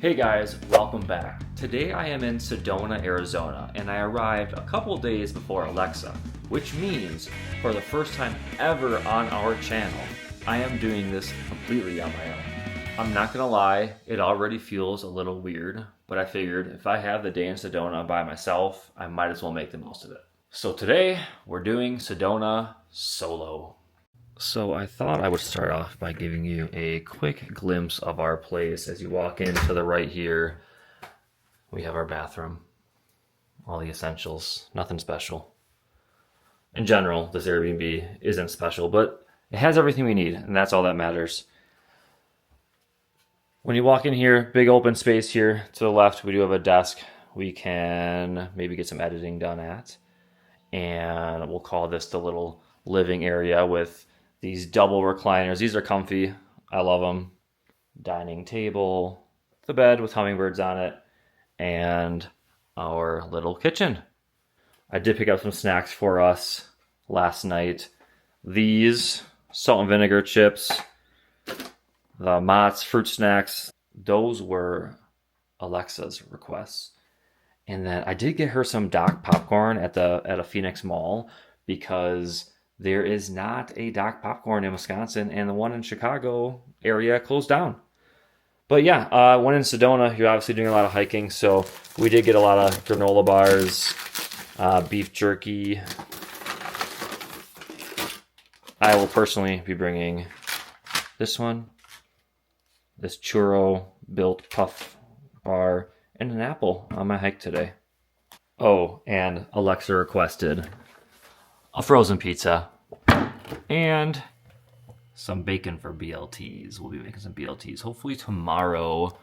Hey guys, welcome back. Today I am in Sedona, Arizona, and I arrived a couple days before Alexa, which means for the first time ever on our channel, I am doing this completely on my own. I'm not gonna lie, it already feels a little weird, but I figured if I have the day in Sedona by myself, I might as well make the most of it. So today, we're doing Sedona solo. So I thought I would start off by giving you a quick glimpse of our place. As you walk in to the right here, we have our bathroom, all the essentials, nothing special. In general, this Airbnb isn't special, but it has everything we need, and that's all that matters. When you walk in here, big open space here to the left, we do have a desk we can maybe get some editing done at. And we'll call this the little living area with these double recliners. These are comfy. I love them. Dining table, the bed with hummingbirds on it, and our little kitchen. I did pick up some snacks for us last night. These salt and vinegar chips, the Mott's fruit snacks, those were Alexa's requests. And then I did get her some Doc popcorn at a Phoenix Mall because there is not a Doc popcorn in Wisconsin, and the one in Chicago area closed down. But yeah, one in Sedona, you're obviously doing a lot of hiking, so we did get a lot of granola bars, beef jerky. I will personally be bringing this one, this churro built puff bar, and an apple on my hike today. Oh, and Alexa requested a frozen pizza and some bacon for BLTs. We'll be making some BLTs hopefully tomorrow.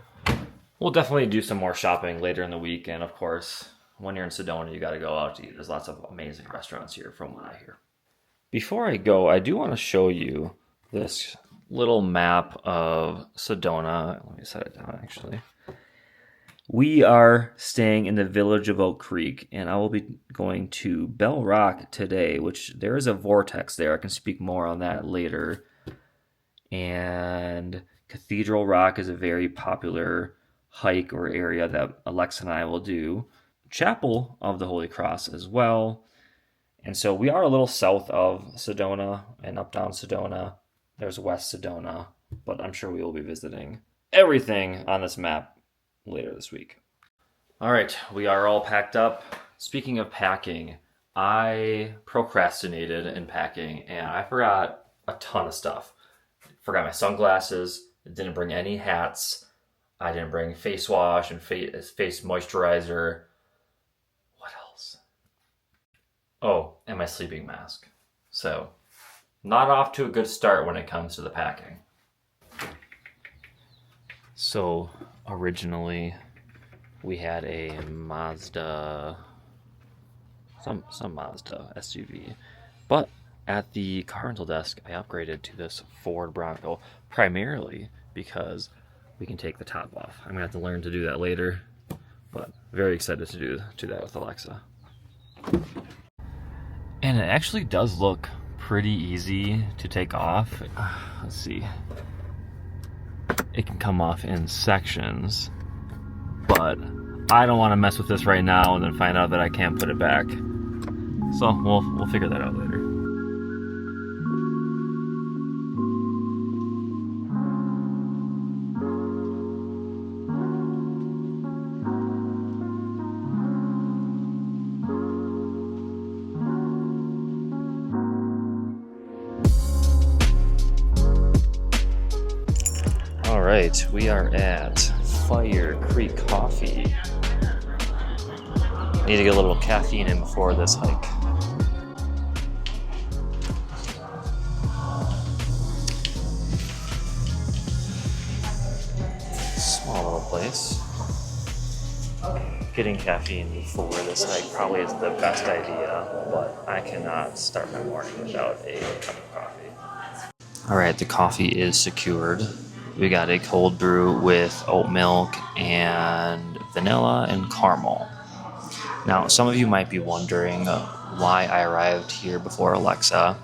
We'll definitely do some more shopping later in the week, and of course, when you're in Sedona, you got to go out to eat. There's lots of amazing restaurants here from what I hear. Before I go, I do want to show you this little map of Sedona. Let me set it down actually. We are staying in the village of Oak Creek, and I will be going to Bell Rock today, which there is a vortex there. I can speak more on that later. And Cathedral Rock is a very popular hike or area that Alexa and I will do. Chapel of the Holy Cross as well. And so we are a little south of Sedona and up down Sedona. There's West Sedona, but I'm sure we will be visiting everything on this map later this week. All right, we are all packed up. Speaking of packing, I procrastinated in packing and I forgot a ton of stuff. Forgot my sunglasses, didn't bring any hats, I didn't bring face wash and face moisturizer. What else? Oh, and my sleeping mask. So, not off to a good start when it comes to the packing. So, originally, we had a Mazda, some Mazda SUV, but at the car rental desk, I upgraded to this Ford Bronco, primarily because we can take the top off. I'm gonna have to learn to do that later, but very excited to do that with Alexa. And it actually does look pretty easy to take off. Let's see. It can come off in sections, but I don't want to mess with this right now and then find out that I can't put it back. So we'll figure that out later. All right, we are at Fire Creek Coffee. Need to get a little caffeine in before this hike. Small little place. Getting caffeine before this hike probably is the best idea, but I cannot start my morning without a cup of coffee. All right, the coffee is secured. We got a cold brew with oat milk and vanilla and caramel. Now, some of you might be wondering why I arrived here before Alexa.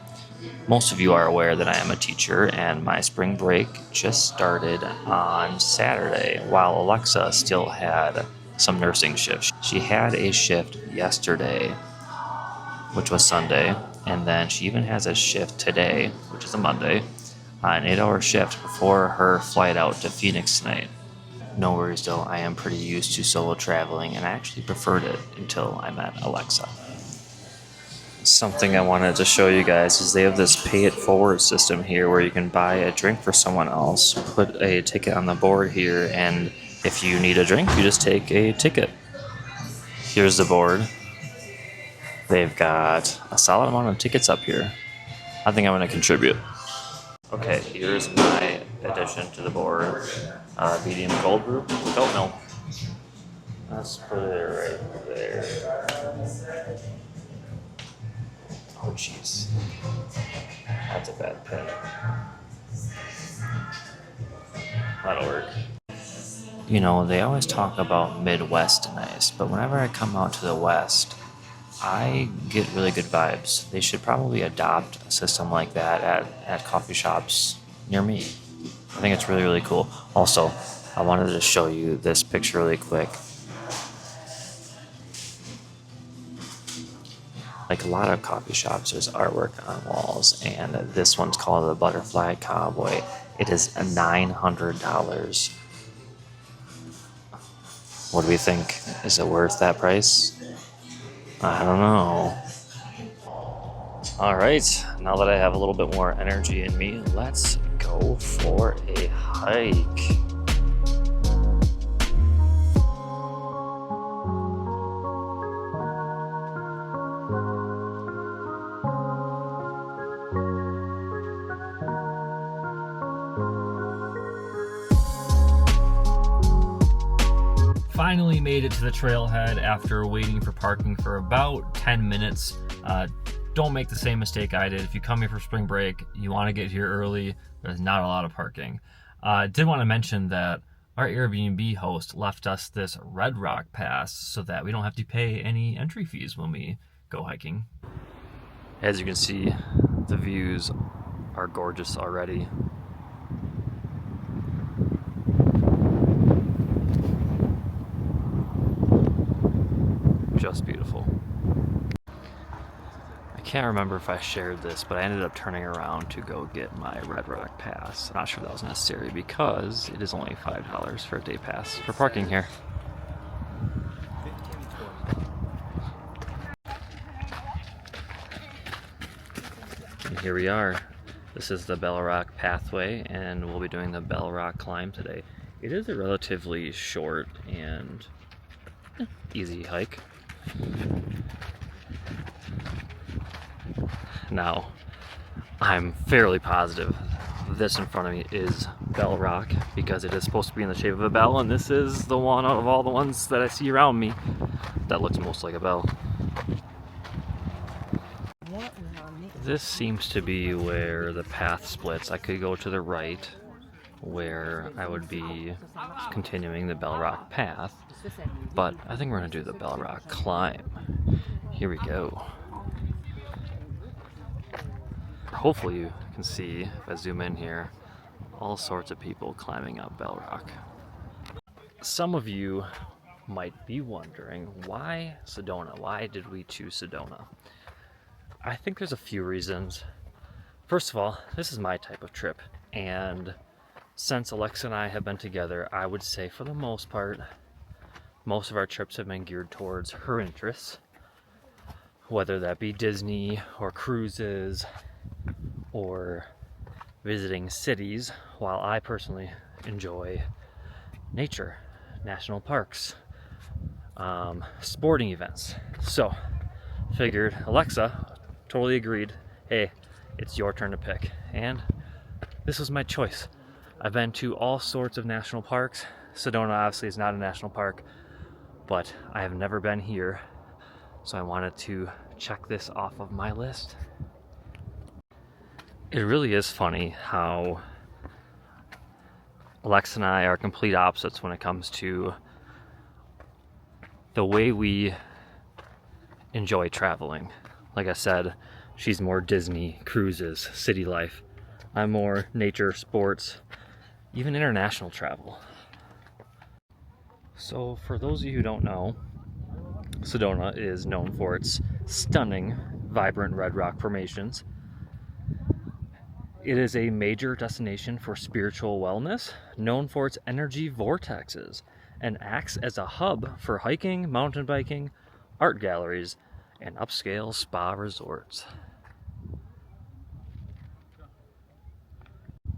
Most of you are aware that I am a teacher, and my spring break just started on Saturday while Alexa still had some nursing shifts. She had a shift yesterday, which was Sunday, and then she even has a shift today, which is a Monday, an 8-hour shift before her flight out to Phoenix tonight. No worries though, I am pretty used to solo traveling, and I actually preferred it until I met Alexa. Something I wanted to show you guys is they have this pay it forward system here where you can buy a drink for someone else, put a ticket on the board here, and if you need a drink, you just take a ticket. Here's the board. They've got a solid amount of tickets up here. I think I'm going to contribute. Okay, here's my addition to the board. Medium cold brew with oat milk. Let's put it right there. Oh, jeez. That's a bad pin. That'll work. You know, they always talk about Midwest nice, but whenever I come out to the West, I get really good vibes. They should probably adopt a system like that at coffee shops near me. I think it's really, really cool. Also, I wanted to show you this picture really quick. Like a lot of coffee shops, there's artwork on walls, and this one's called the Butterfly Cowboy. It is $900. What do we think? Is it worth that price? I don't know. Alright, now that I have a little bit more energy in me, let's go for a hike. Finally made it to the trailhead after waiting for parking for about 10 minutes. Don't make the same mistake I did. If you come here for spring break, you want to get here early. There's not a lot of parking. I did want to mention that our Airbnb host left us this Red Rock pass so that we don't have to pay any entry fees when we go hiking. As you can see, the views are gorgeous already. Just beautiful. I can't remember if I shared this, but I ended up turning around to go get my Red Rock pass. I'm not sure that was necessary because it is only $5 for a day pass for parking here. And here we are. This is the Bell Rock pathway, and we'll be doing the Bell Rock climb today. It is a relatively short and easy hike. Now, I'm fairly positive this in front of me is Bell Rock because it is supposed to be in the shape of a bell, and this is the one out of all the ones that I see around me that looks most like a bell. This seems to be where the path splits. I could go to the right where I would be continuing the Bell Rock path, but I think we're going to do the Bell Rock climb. Here we go. Hopefully you can see, if I zoom in here, all sorts of people climbing up Bell Rock. Some of you might be wondering, why Sedona? Why did we choose Sedona? I think there's a few reasons. First of all, this is my type of trip, and since Alexa and I have been together, I would say for the most part, most of our trips have been geared towards her interests, whether that be Disney or cruises or visiting cities, while I personally enjoy nature, national parks, sporting events. So, figured Alexa totally agreed, hey, it's your turn to pick. And this was my choice. I've been to all sorts of national parks. Sedona obviously is not a national park, but I have never been here, so I wanted to check this off of my list. It really is funny how Alexa and I are complete opposites when it comes to the way we enjoy traveling. Like I said, She's more Disney, cruises, city life. I'm more nature, sports, even international travel. So for those of you who don't know, Sedona is known for its stunning, vibrant red rock formations. It is a major destination for spiritual wellness, known for its energy vortexes, and acts as a hub for hiking, mountain biking, art galleries, and upscale spa resorts.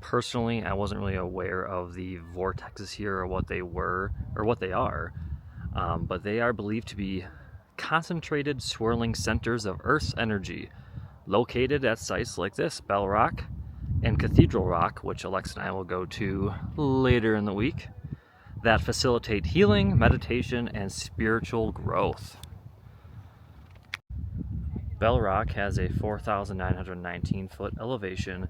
Personally, I wasn't really aware of the vortexes here or what they were or what they are, but they are believed to be concentrated swirling centers of Earth's energy located at sites like this, Bell Rock and Cathedral Rock, which Alexa and I will go to later in the week, that facilitate healing, meditation, and spiritual growth. Bell Rock has a 4,919 foot elevation,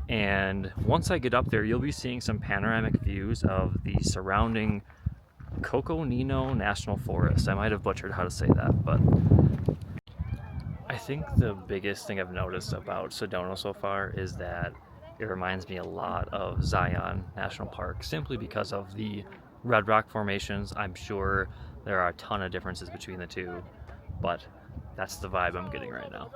and once I get up there, you'll be seeing some panoramic views of the surrounding Coconino National Forest. I might have butchered how to say that, but I think the biggest thing I've noticed about Sedona so far is that it reminds me a lot of Zion National Park, simply because of the red rock formations. I'm sure there are a ton of differences between the two, but that's the vibe I'm getting right now.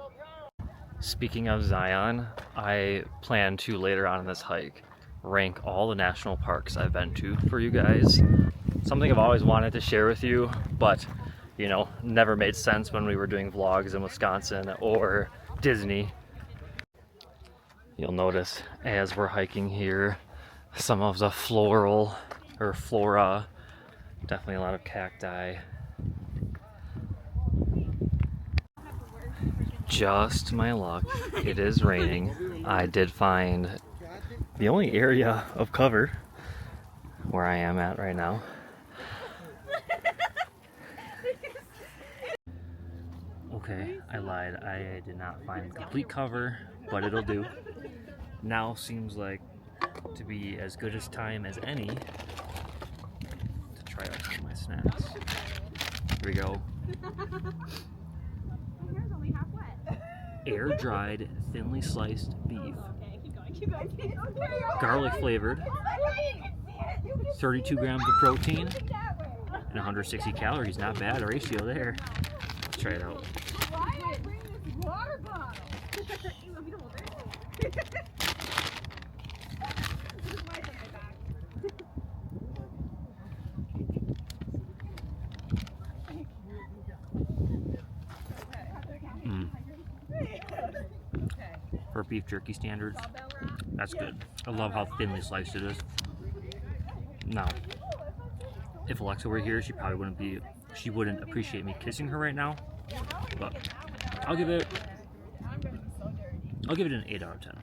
Speaking of Zion, I plan to later on in this hike rank all the national parks I've been to for you guys. Something I've always wanted to share with you, but never made sense when we were doing vlogs in Wisconsin or Disney. You'll notice as we're hiking here, some of the flora, definitely a lot of cacti. Just my luck, it is raining. I did find the only area of cover where I am at right now. Okay, I lied. I did not find complete cover, but it'll do. Now seems like to be as good as time as any to try out some of my snacks. Here we go. Air-dried, thinly sliced beef. Garlic flavored. 32 grams of protein and 160 calories. Not bad, a ratio there. Let's try it out. Why did I bring this water bottle? For beef jerky standards, that's good. I love how thinly sliced it is. Now, if Alexa were here, she wouldn't appreciate me kissing her right now, but I'll give it an 8 out of 10.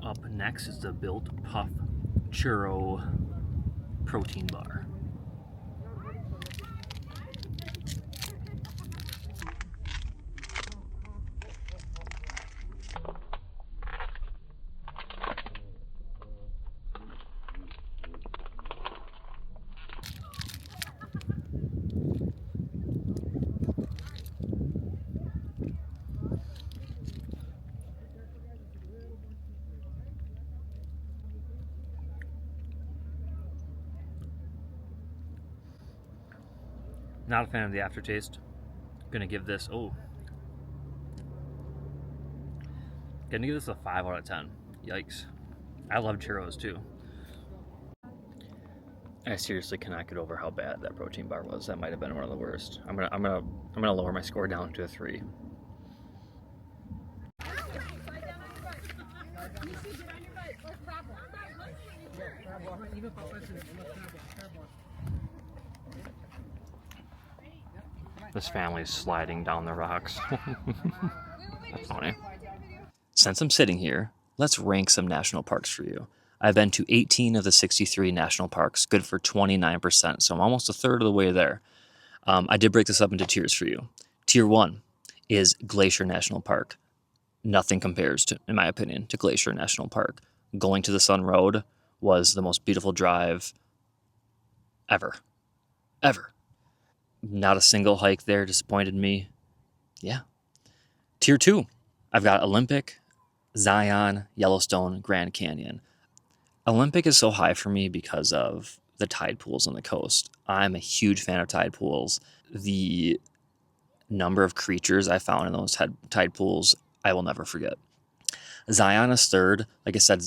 Up next is the Built Puff Churro protein bar. Not a fan of the aftertaste. Gonna give this a 5 out of 10. Yikes. I love churros too. I seriously cannot get over how bad that protein bar was. That might have been one of the worst. I'm gonna lower my score down to a 3. This family is sliding down the rocks. That's funny. Since I'm sitting here, let's rank some national parks for you. I've been to 18 of the 63 national parks, good for 29%, so I'm almost a third of the way there. I did break this up into tiers for you. Tier 1 is Glacier National Park. Nothing compares to, in my opinion, to Glacier National Park. Going to the Sun Road was the most beautiful drive ever. Not a single hike there disappointed me. Yeah. Tier 2 I've got Olympic, Zion, Yellowstone, Grand Canyon. Olympic is so high for me because of the tide pools on the coast. I'm a huge fan of tide pools. The number of creatures I found in those tide pools, I will never forget. Zion is third. Like I said,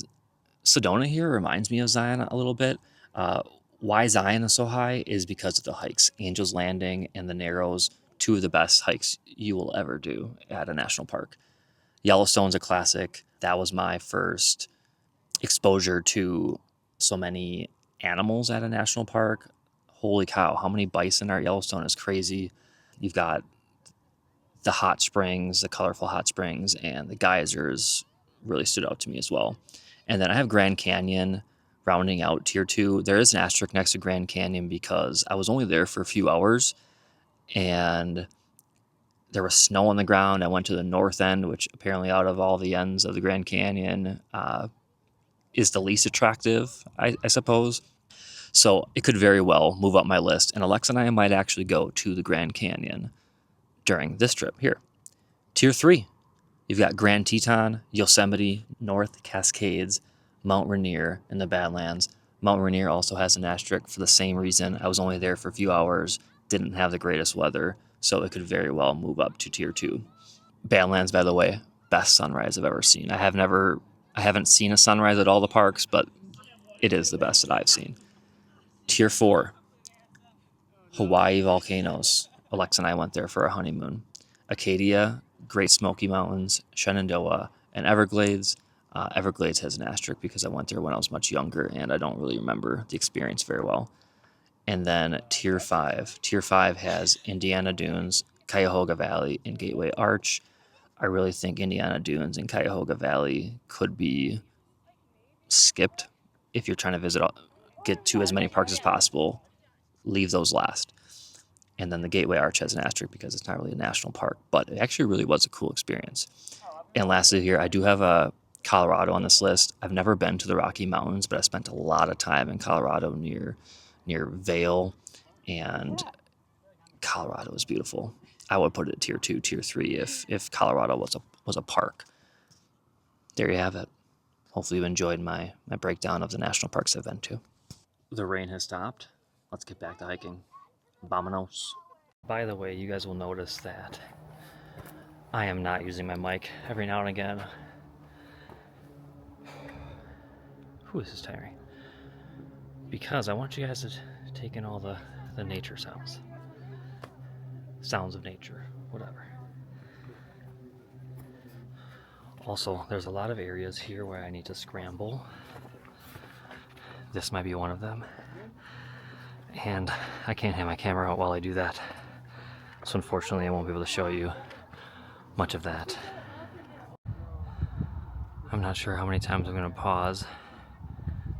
Sedona here reminds me of Zion a little bit. Uh, why Zion is so high is because of the hikes. Angel's Landing and the Narrows, two of the best hikes you will ever do at a national park. Yellowstone's a classic. That was my first exposure to so many animals at a national park. Holy cow, how many bison are at Yellowstone is crazy. You've got the hot springs, the colorful hot springs, and the geysers really stood out to me as well. And then I have Grand Canyon rounding out tier two. There is an asterisk next to Grand Canyon because I was only there for a few hours and there was snow on the ground. I went to the north end, which apparently out of all the ends of the Grand Canyon is the least attractive, I suppose. So it could very well move up my list. And Alexa and I might actually go to the Grand Canyon during this trip here. Tier three, you've got Grand Teton, Yosemite, North Cascades, Mount Rainier, and the Badlands. Mount Rainier also has an asterisk for the same reason. I was only there for a few hours, didn't have the greatest weather, so it could very well move up to tier two. Badlands, by the way, best sunrise I've ever seen. I haven't seen a sunrise at all the parks, but it is the best that I've seen. Tier four, Hawaii volcanoes. Alexa and I went there for our honeymoon. Acadia, Great Smoky Mountains, Shenandoah, and Everglades. Everglades has an asterisk because I went there when I was much younger and I don't really remember the experience very well. And then Tier 5. Tier 5 has Indiana Dunes, Cuyahoga Valley, and Gateway Arch. I really think Indiana Dunes and Cuyahoga Valley could be skipped if you're trying to get to as many parks as possible. Leave those last. And then the Gateway Arch has an asterisk because it's not really a national park, but it actually really was a cool experience. And lastly here, I do have a Colorado on this list. I've never been to the Rocky Mountains, but I spent a lot of time in Colorado near Vail, and Colorado is beautiful. I would put it at tier two, tier three if Colorado was a park. There you have it. Hopefully you enjoyed my breakdown of the national parks I've been to. The rain has stopped. Let's get back to hiking. Vamonos. By the way, you guys will notice that I am not using my mic every now and again. Whew, this is tiring. Because I want you guys to take in all the nature sounds. Sounds of nature, whatever. Also, there's a lot of areas here where I need to scramble. This might be one of them. And I can't have my camera out while I do that. So unfortunately, I won't be able to show you much of that. I'm not sure how many times I'm going to pause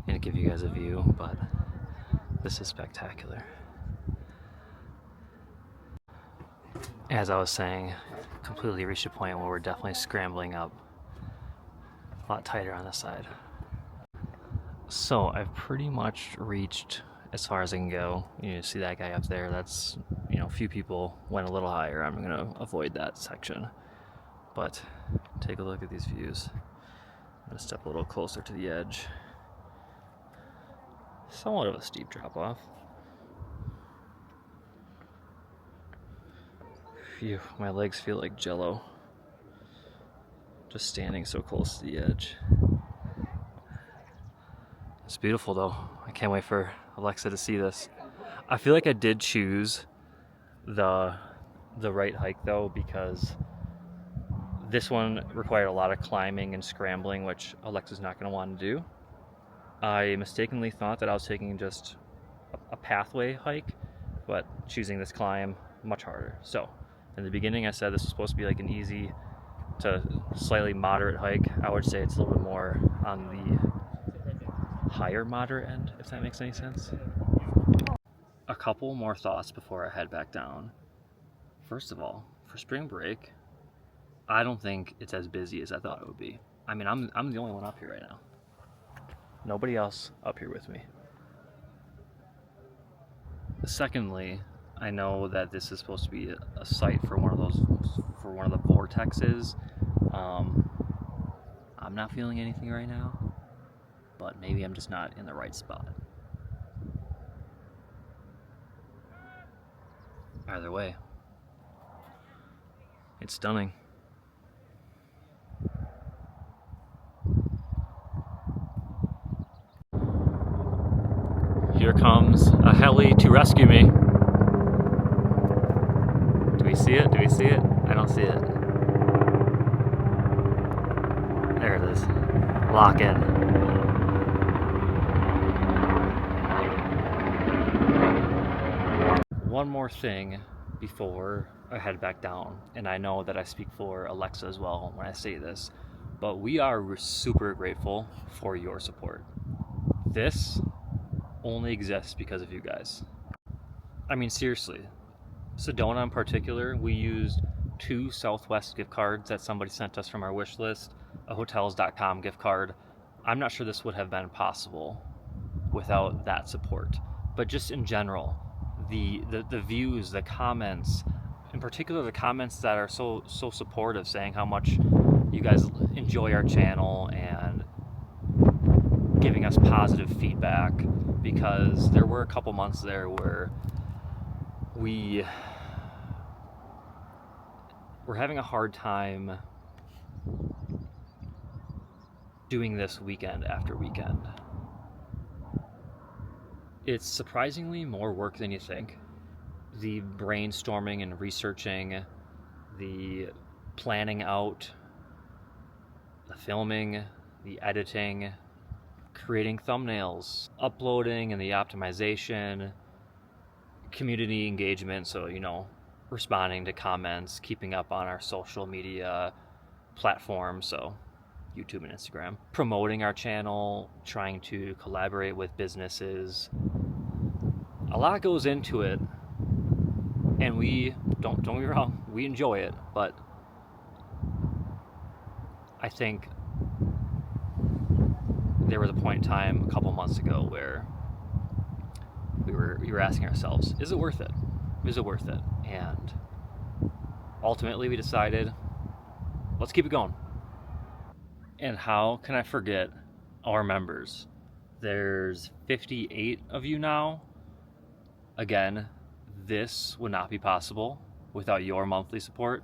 and give you guys a view, but this is spectacular. As I was saying, completely reached a point where we're definitely scrambling up a lot tighter on this side. So I've pretty much reached as far as I can go. You see that guy up there? That's, a few people went a little higher. I'm going to avoid that section. But take a look at these views. I'm going to step a little closer to the edge. Somewhat of a steep drop off. Phew, my legs feel like jello. Just standing so close to the edge. It's beautiful though. I can't wait for Alexa to see this. I feel like I did choose the right hike though, because this one required a lot of climbing and scrambling, which Alexa's not going to want to do. I mistakenly thought that I was taking just a pathway hike, but choosing this climb, much harder. So in the beginning I said this was supposed to be like an easy to slightly moderate hike. I would say it's a little bit more on the higher moderate end, if that makes any sense. A couple more thoughts before I head back down. First of all, for spring break, I don't think it's as busy as I thought it would be. I mean, I'm the only one up here right now. Nobody else up here with me. Secondly, I know that this is supposed to be a site for one of the vortexes, Um, I'm not feeling anything right now, but maybe I'm just not in the right spot. Either way, it's stunning. Here comes a heli to rescue me. Do we see it? Do we see it? I don't see it. There it is. Lock in. One more thing before I head back down, and I know that I speak for Alexa as well when I say this, but we are super grateful for your support. This only exists because of you guys. I mean, seriously, Sedona in particular, we used 2 Southwest gift cards that somebody sent us from our wish list, a hotels.com gift card. I'm not sure this would have been possible without that support. But just in general, the views, the comments, in particular the comments that are so supportive, saying how much you guys enjoy our channel and giving us positive feedback, because there were a couple months there where we were having a hard time doing this weekend after weekend. It's surprisingly more work than you think. The brainstorming and researching, the planning out, the filming, the editing, creating thumbnails, uploading and the optimization, community engagement, so, you know, responding to comments, keeping up on our social media platforms, so YouTube and Instagram, promoting our channel, trying to collaborate with businesses. A lot goes into it, and we don't get me wrong, we enjoy it, but I think there was a point in time a couple months ago where we were asking ourselves, is it worth it? Is it worth it? And ultimately we decided, let's keep it going. And how can I forget our members? There's 58 of you now. Again, this would not be possible without your monthly support.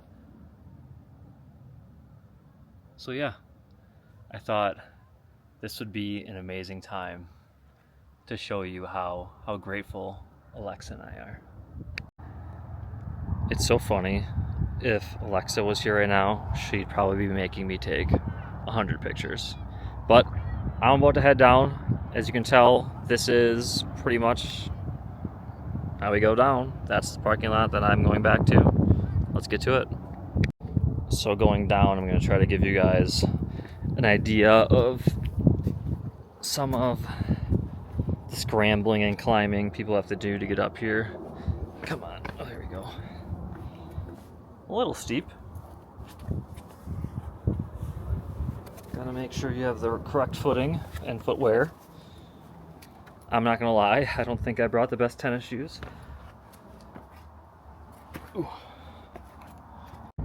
So yeah, I thought this would be an amazing time to show you how grateful Alexa and I are. It's so funny. If Alexa was here right now, she'd probably be making me take 100 pictures. But I'm about to head down. As you can tell, this is pretty much how we go down. That's the parking lot that I'm going back to. Let's get to it. So going down, I'm going to try to give you guys an idea of some of the scrambling and climbing people have to do to get up here. Come on. Oh, there we go. A little steep. Gotta make sure you have the correct footing and footwear. I'm not gonna lie, I don't think I brought the best tennis shoes. Ooh.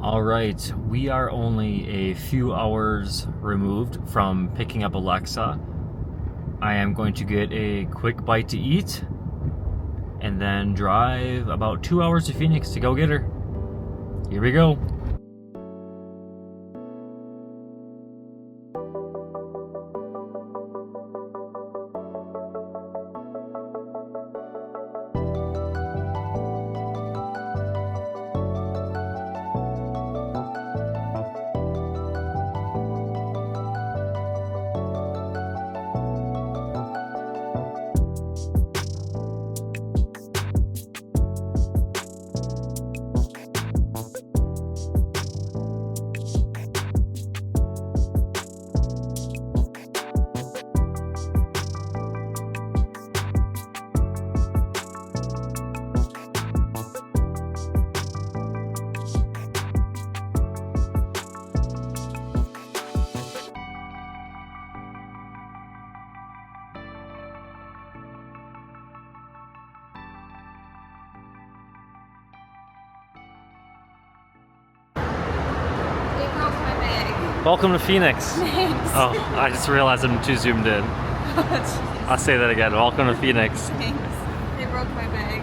All right, we are only a few hours removed from picking up Alexa. I am going to get a quick bite to eat and then drive about 2 hours to Phoenix to go get her. Here we go. Welcome to Phoenix. Thanks. Oh, I just realized I'm too zoomed in. I'll say that again. Welcome to Phoenix. Thanks. They broke my bag.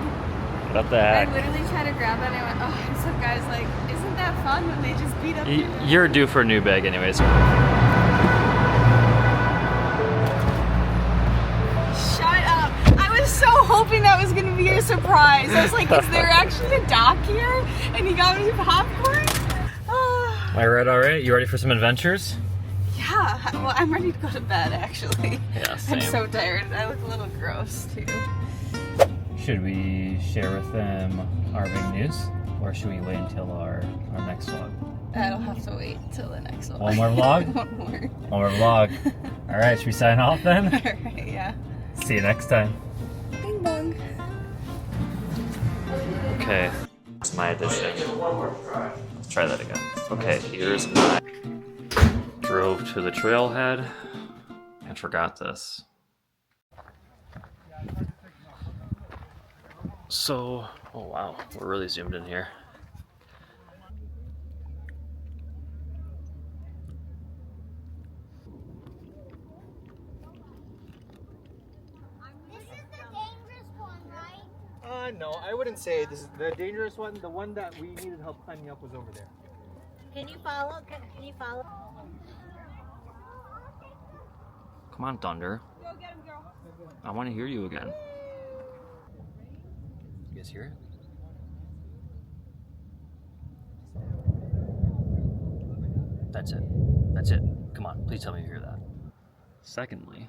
What the I heck? literally tried to grab it and I went, oh, and some guy's like, isn't that fun when they just beat up your bag? You're due for a new bag anyways. Shut up. I was so hoping that was going to be a surprise. I was like, is there actually a dock here? And he got me popcorn? Oh. Am I right alright? You ready for some adventures? Yeah, well, I'm ready to go to bed actually. Yeah, same. I'm so tired. I look a little gross too. Should we share with them our big news? Or should we wait until our next vlog? I'll have to wait till the next one. One more vlog? One more. One more vlog. Alright, should we sign off then? Alright, yeah. See you next time. Bing bong. Okay, that's my addition. Let's try that again. Okay, here's my... Drove to the trailhead and forgot this. So, oh wow, we're really zoomed in here. This is the dangerous one, right? No, I wouldn't say this is the dangerous one. The one that we needed help climbing up was over there. Can you follow? Can you follow? Come on, Thunder. Go get him, girl. I want to hear you again. You guys hear it? That's it. That's it. Come on, please tell me you hear that. Secondly,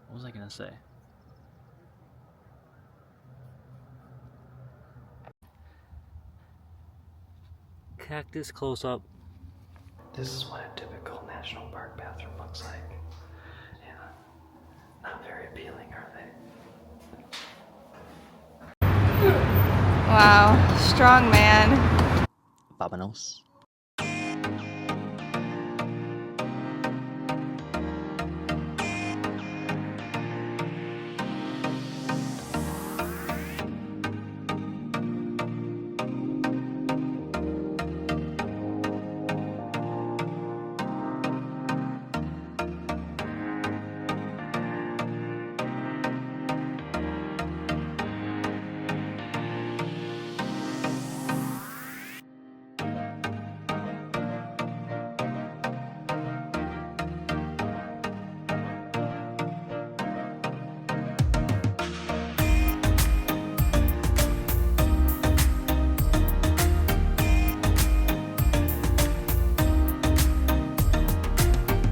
what was I gonna say? Cactus close up. This is what a typical national park bathroom looks like. Yeah, not very appealing, are they? Wow, strong man. Vamonos.